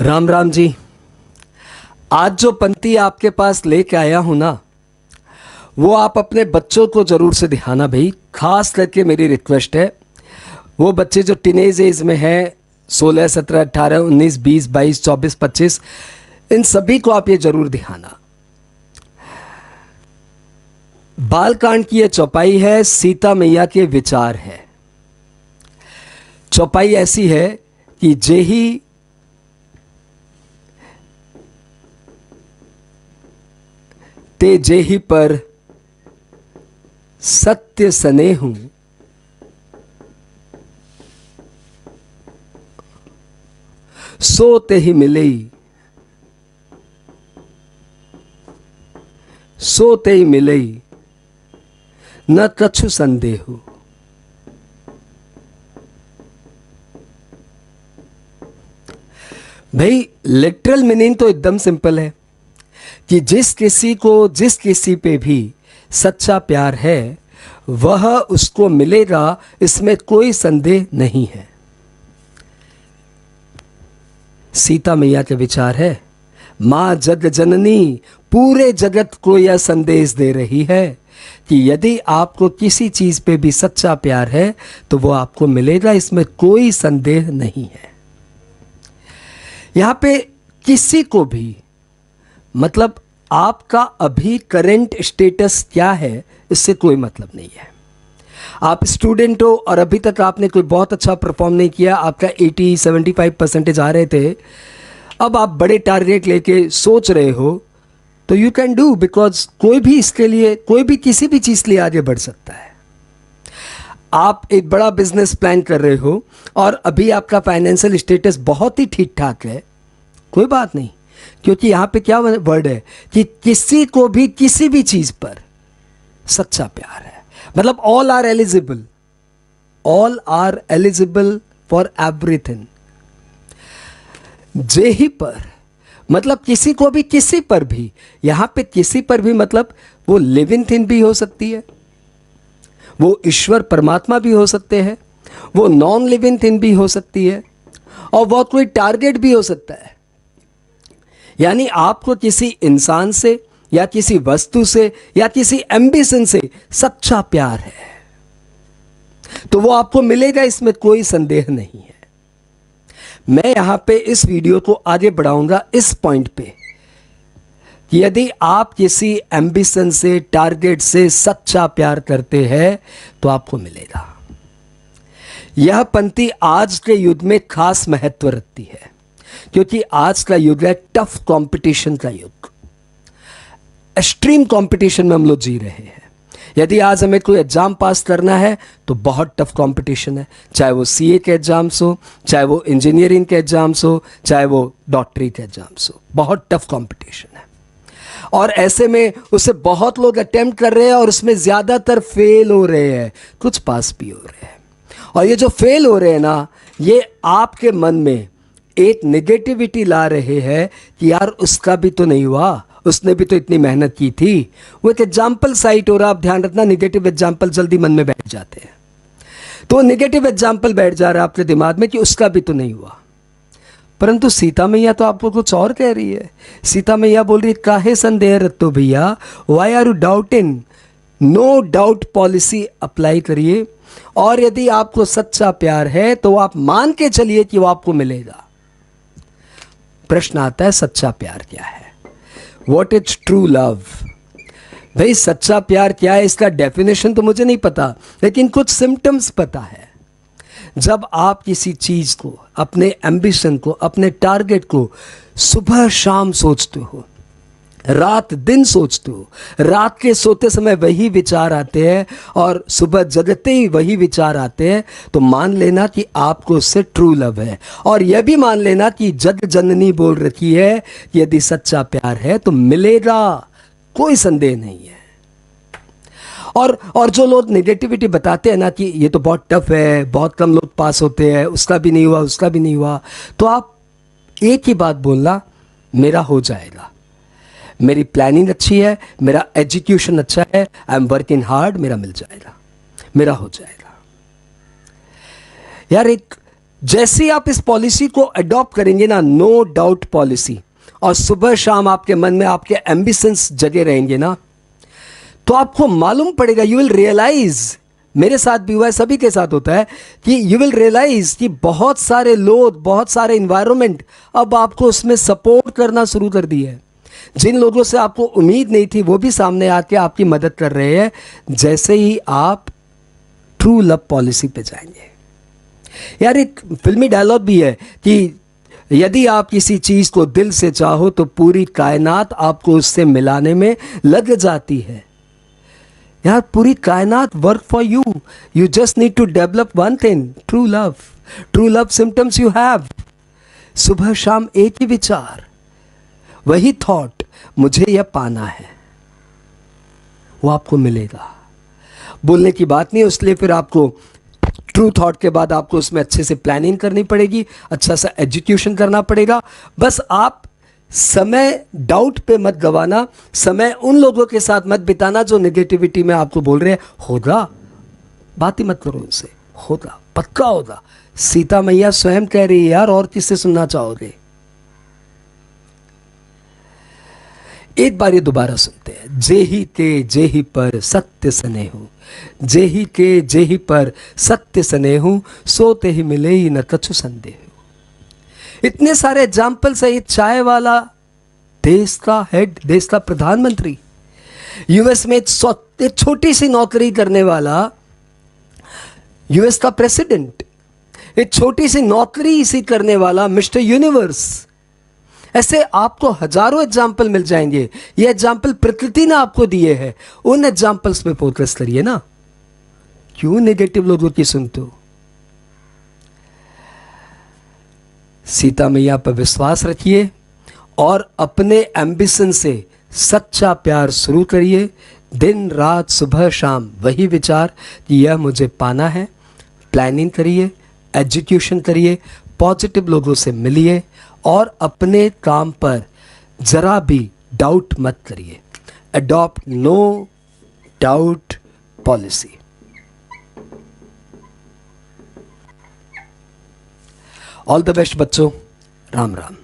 राम राम जी। आज जो पंक्ति आपके पास लेके आया हूं ना, वो आप अपने बच्चों को ज़रूर से दिखाना भाई। खास करके मेरी रिक्वेस्ट है, वो बच्चे जो टीनेज एज में हैं, 16, 17, 18, 19, 20, 22, 24, 25, इन सभी को आप ये ज़रूर दिखाना। बालकांड की ये चौपाई है, सीता मैया के विचार है। चौपाई ऐसी है कि जेही ते जेही पर सत्य स्नेहु, सो ते ही मिलई, सो ते ही मिलई, न कछु संदेहु। भाई लिटरल मीनिंग तो एकदम सिंपल है कि जिस किसी पे भी सच्चा प्यार है वह उसको मिलेगा, इसमें कोई संदेह नहीं है। सीता मैया के विचार है, मां जग जननी पूरे जगत को यह संदेश दे रही है कि यदि आपको किसी चीज पे भी सच्चा प्यार है तो वो आपको मिलेगा, इसमें कोई संदेह नहीं है। यहां पे किसी को भी, मतलब आपका अभी करंट स्टेटस क्या है इससे कोई मतलब नहीं है। आप स्टूडेंट हो और अभी तक आपने कोई बहुत अच्छा परफॉर्म नहीं किया, आपका 80-75% आ रहे थे, अब आप बड़े टारगेट लेके सोच रहे हो तो यू कैन डू, बिकॉज कोई भी इसके लिए, कोई भी किसी भी चीज़ के लिए आगे बढ़ सकता है। आप एक बड़ा बिजनेस प्लान कर रहे हो और अभी आपका फाइनेंशियल स्टेटस बहुत ही ठीक ठाक है, कोई बात नहीं, क्योंकि यहां पे क्या वर्ड है कि किसी को भी किसी भी चीज पर सच्चा प्यार है। मतलब all are eligible for everything. जेही पर मतलब किसी को भी किसी पर भी, यहां पे किसी पर भी मतलब वो लिविंग थिंग भी हो सकती है, वो ईश्वर परमात्मा भी हो सकते हैं, वो नॉन लिविंग थिंग भी हो सकती है, और वो कोई टारगेट भी हो सकता है। यानी आपको किसी इंसान से या किसी वस्तु से या किसी एम्बिशन से सच्चा प्यार है तो वो आपको मिलेगा, इसमें कोई संदेह नहीं है। मैं यहां पे इस वीडियो को आगे बढ़ाऊंगा इस पॉइंट पे कि यदि आप किसी एम्बिशन से, टारगेट से सच्चा प्यार करते हैं तो आपको मिलेगा। यह पंक्ति आज के युग में खास महत्व रखती है, क्योंकि आज का युग है टफ कंपटीशन का युग। एक्सट्रीम कंपटीशन में हम लोग जी रहे हैं। यदि आज हमें कोई एग्जाम पास करना है तो बहुत टफ कंपटीशन है, चाहे वो सीए के एग्जाम्स हो, चाहे वो इंजीनियरिंग के एग्जाम्स हो, चाहे वो डॉक्टरी के एग्जाम्स हो, बहुत टफ कंपटीशन है। और ऐसे में उसे बहुत लोग अटेम्प्ट कर रहे हैं और उसमें ज़्यादातर फेल हो रहे हैं, कुछ पास भी हो रहे हैं। और ये जो फेल हो रहे हैं ना, ये आपके मन में एक नेगेटिविटी ला रहे हैं कि यार उसका भी तो नहीं हुआ, उसने भी तो इतनी मेहनत की थी। वो एक एग्जाम्पल साइट हो रहा, आप ध्यान रखना, नेगेटिव एग्जाम्पल जल्दी मन में बैठ जाते हैं। तो नेगेटिव एग्जाम्पल बैठ जा रहा है आपके दिमाग में कि उसका भी तो नहीं हुआ। परंतु सीता मैया तो आपको कुछ और कह रही है। सीता मैया बोल रही है, काहे संदेह रखते हो भैया, why are you doubting, no doubt policy apply करिए, और यदि आपको सच्चा प्यार है तो आप मान के चलिए कि वो आपको मिलेगा। प्रश्न आता है, सच्चा प्यार क्या है? What is true love? भाई सच्चा प्यार क्या है, इसका डेफिनेशन तो मुझे नहीं पता, लेकिन कुछ सिम्टम्स पता है। जब आप किसी चीज को, अपने एम्बिशन को, अपने टारगेट को सुबह शाम सोचते हो, रात दिन सोचते हो, रात के सोते समय वही विचार आते हैं और सुबह जगते ही वही विचार आते हैं, तो मान लेना कि आपको उससे ट्रू लव है। और यह भी मान लेना कि जग जननी बोल रखी है कि यदि सच्चा प्यार है तो मिलेगा, कोई संदेह नहीं है। और जो लोग नेगेटिविटी बताते हैं ना कि ये तो बहुत टफ है, बहुत कम लोग पास होते हैं, उसका भी नहीं हुआ, उसका भी नहीं हुआ, तो आप एक ही बात बोलना, मेरा हो जाएगा, मेरी प्लानिंग अच्छी है, मेरा एजुकेशन अच्छा है, आई एम वर्किंग हार्ड, मेरा मिल जाएगा, मेरा हो जाएगा। यार एक जैसे ही आप इस पॉलिसी को अडॉप्ट करेंगे ना, नो डाउट पॉलिसी, और सुबह शाम आपके मन में आपके एम्बिशंस जगे रहेंगे ना, तो आपको मालूम पड़ेगा, यू विल रियलाइज, मेरे साथ भी हुआ है, सभी के साथ होता है, कि यू विल रियलाइज कि बहुत सारे लोग, बहुत सारे इन्वायरमेंट अब आपको उसमें सपोर्ट करना शुरू कर दिए है। जिन लोगों से आपको उम्मीद नहीं थी वो भी सामने आके आपकी मदद कर रहे हैं, जैसे ही आप ट्रू लव पॉलिसी पे जाएंगे। यार एक फिल्मी डायलॉग भी है कि यदि आप किसी चीज को दिल से चाहो तो पूरी कायनात आपको उससे मिलाने में लग जाती है। यार पूरी कायनात work for you, you just need to develop one thing, true love. True love symptoms you have, सुबह शाम एक ही विचार, वही थॉट, मुझे यह पाना है, वो आपको मिलेगा। बोलने की बात नहीं, इसलिए फिर आपको ट्रू थॉट के बाद आपको उसमें अच्छे से प्लानिंग करनी पड़ेगी, अच्छा सा एजुकेशन करना पड़ेगा। बस आप समय डाउट पे मत गवाना, समय उन लोगों के साथ मत बिताना जो नेगेटिविटी में आपको बोल रहे हैं होगा, बात ही मत करो उनसे, होगा, पक्का होगा। सीता मैया स्वयं कह रही है यार, और किससे सुनना चाहोगे। एक बार ये दोबारा सुनते हैं। जेहि के जेहि पर सत्य स्नेहु, जेहि के जेहि पर सत्य स्नेहु, सोते ही मिले ही न कछु संदेह। इतने सारे एग्जाम्पल्स है। ये चाय वाला देश का हेड, देश का प्रधानमंत्री, यूएस में एक छोटी सी नौकरी करने वाला यूएस का प्रेसिडेंट, एक छोटी सी नौकरी इसी करने वाला मिस्टर यूनिवर्स। ऐसे आपको हजारों एग्जाम्पल मिल जाएंगे। ये एग्जाम्पल प्रकृति ने आपको दिए हैं, उन एग्जाम्पल्स पे फोकस करिए ना, क्यों नेगेटिव लोगों की सुनते हो। सीता मैया पर विश्वास रखिए और अपने एम्बिशन से सच्चा प्यार शुरू करिए। दिन रात सुबह शाम वही विचार कि यह मुझे पाना है। प्लानिंग करिए, एजुकेशन करिए, पॉजिटिव लोगों से मिलिए और अपने काम पर जरा भी डाउट मत करिए। Adopt no doubt policy. All the best बच्चों, राम राम।